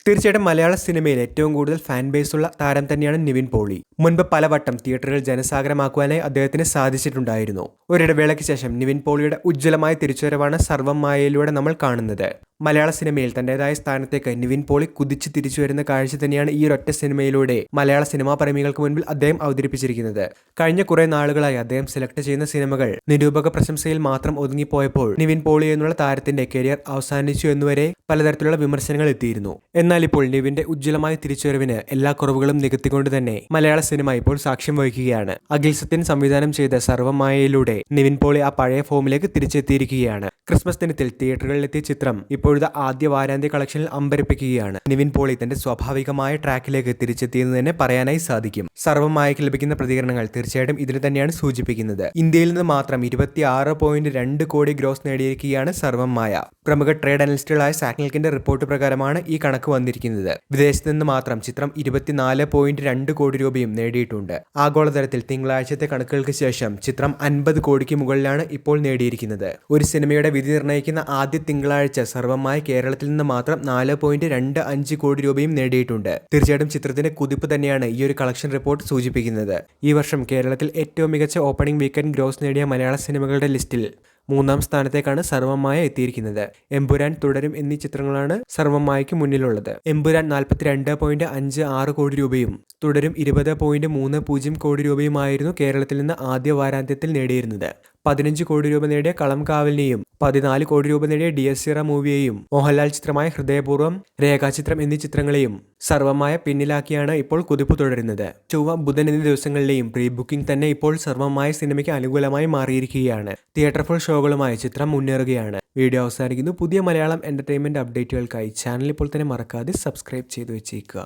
തീർച്ചയായിട്ടും മലയാള സിനിമയിൽ ഏറ്റവും കൂടുതൽ ഫാൻ ബേസ് ഉള്ള താരം തന്നെയാണ് നിവിൻ പോളി. മുൻപ് പലവട്ടം തിയേറ്ററുകൾ ജനസാഗരമാക്കുവാനായി അദ്ദേഹത്തിന് സാധിച്ചിട്ടുണ്ടായിരുന്നു. ഒരിടവേളയ്ക്ക് ശേഷം നിവിൻ പോളിയുടെ ഉജ്ജ്വലമായ തിരിച്ചുവരവാണ് സർവ്വം മായയിലൂടെ നമ്മൾ കാണുന്നത്. മലയാള സിനിമയിൽ തന്റേതായ സ്ഥാനത്തേക്ക് നിവിൻ പോളി കുതിച്ചു തിരിച്ചു വരുന്ന കാഴ്ച തന്നെയാണ് ഈ ഒരൊറ്റ സിനിമയിലൂടെ മലയാള സിനിമാ പ്രേമികൾക്ക് മുൻപിൽ അദ്ദേഹം അവതരിപ്പിച്ചിരിക്കുന്നത്. കഴിഞ്ഞ കുറെ നാളുകളായി അദ്ദേഹം സെലക്ട് ചെയ്യുന്ന സിനിമകൾ നിരൂപക പ്രശംസയിൽ മാത്രം ഒതുങ്ങിപ്പോയപ്പോൾ നിവിൻ പോളി എന്നുള്ള താരത്തിന്റെ കരിയർ അവസാനിച്ചു എന്നുവരെ പലതരത്തിലുള്ള വിമർശനങ്ങൾ എത്തിയിരുന്നു. എന്നാൽ ഇപ്പോൾ നിവിന്റെ ഉജ്ജ്വലമായ തിരിച്ചുവരവിന് എല്ലാ കുറവുകളും നികത്തിക്കൊണ്ട് തന്നെ മലയാള സിനിമ ഇപ്പോൾ സാക്ഷ്യം വഹിക്കുകയാണ്. അഖിൽ സത്യൻ സംവിധാനം ചെയ്ത സർവ്വം മായയിലൂടെ നിവിൻ പോളി ആ പഴയ ഫോമിലേക്ക് തിരിച്ചെത്തിയിരിക്കുകയാണ്. ക്രിസ്മസ് ദിനത്തിൽ തിയേറ്ററുകളിലെത്തിയ ചിത്രം ഇപ്പോഴത്തെ ആദ്യ വാരാന്ത്യ കളക്ഷനിൽ അമ്പരപ്പിക്കുകയാണ്. നിവിൻ പോളി തന്റെ സ്വാഭാവികമായ ട്രാക്കിലേക്ക് തിരിച്ചെത്തിയെന്ന് തന്നെ പറയാനായി സാധിക്കും. സർവ്വം മായയ്ക്ക് ലഭിക്കുന്ന പ്രതികരണങ്ങൾ തീർച്ചയായിട്ടും ഇതിന് തന്നെയാണ് സൂചിപ്പിക്കുന്നത്. ഇന്ത്യയിൽ നിന്ന് മാത്രം 26.2 കോടി ഗ്രോസ് നേടിയിരിക്കുകയാണ് സർവ്വം മായ. പ്രമുഖ ട്രേഡ് അനലിസ്റ്റുകളായ സാക്നിൽക്കിന്റെ റിപ്പോർട്ട് പ്രകാരമാണ് ഈ കണക്ക് വന്നിരിക്കുന്നത്. വിദേശത്ത് നിന്ന് മാത്രം ചിത്രം 24.2 കോടി രൂപയും നേടിയിട്ടുണ്ട്. ആഗോളതലത്തിൽ തിങ്കളാഴ്ചത്തെ കണക്കുകൾക്ക് ശേഷം ചിത്രം 50 കോടിക്ക് മുകളിലാണ് ഇപ്പോൾ നേടിയിരിക്കുന്നത്. ഒരു സിനിമയുടെ വിധി നിർണ്ണയിക്കുന്ന ആദ്യ തിങ്കളാഴ്ച സർവ്വം മായ കേരളത്തിൽ നിന്ന് മാത്രം 4.25 കോടി രൂപയും നേടിയിട്ടുണ്ട്. തീർച്ചയായിട്ടും ചിത്രത്തിന്റെ കുതിപ്പ് തന്നെയാണ് ഈ ഒരു കളക്ഷൻ റിപ്പോർട്ട് സൂചിപ്പിക്കുന്നത്. ഈ വർഷം കേരളത്തിൽ ഏറ്റവും മികച്ച ഓപ്പണിംഗ് വീക്കെൻഡ് ഗ്രോസ് നേടിയ മലയാള സിനിമകളുടെ ലിസ്റ്റിൽ 3-ാം സ്ഥാനത്തേക്കാണ് സർവ്വം മായ എത്തിയിരിക്കുന്നത്. എമ്പുരാൻ, തുടരും എന്നീ ചിത്രങ്ങളാണ് സർവ്വം മായയ്ക്ക് മുന്നിലുള്ളത്. എമ്പുരാൻ 42.56 കോടി രൂപയും തുടരും 20.30 കോടി രൂപയുമായിരുന്നു കേരളത്തിൽ നിന്ന് ആദ്യ വാരാന്ത്യത്തിൽ നേടിയിരുന്നത്. 15 കോടി രൂപ നേടിയ കളം കാവലിനെയും 14 കോടി രൂപ നേടിയ DSR മൂവിയെയും മോഹൻലാൽ ചിത്രമായ ഹൃദയപൂർവ്വം, രേഖാചിത്രം എന്നീ ചിത്രങ്ങളെയും സർവ്വം മായ പിന്നിലാക്കിയാണ് ഇപ്പോൾ കുതിപ്പ് തുടരുന്നത്. ചൊവ്വ, ബുധൻ എന്നീ ദിവസങ്ങളിലെയും പ്രീ ബുക്കിംഗ് തന്നെ ഇപ്പോൾ സർവ്വം മായ സിനിമയ്ക്ക് അനുകൂലമായി മാറിയിരിക്കുകയാണ്. തിയേറ്റർ ഫുൾ ഷോകളുമായി ചിത്രം മുന്നേറുകയാണ്. വീഡിയോ അവസാനിക്കുന്നു. പുതിയ മലയാളം എന്റർടൈൻമെന്റ് അപ്ഡേറ്റുകൾക്കായി ചാനൽ ഇപ്പോൾ തന്നെ മറക്കാതെ സബ്സ്ക്രൈബ് ചെയ്തു വെച്ചേക്കുക.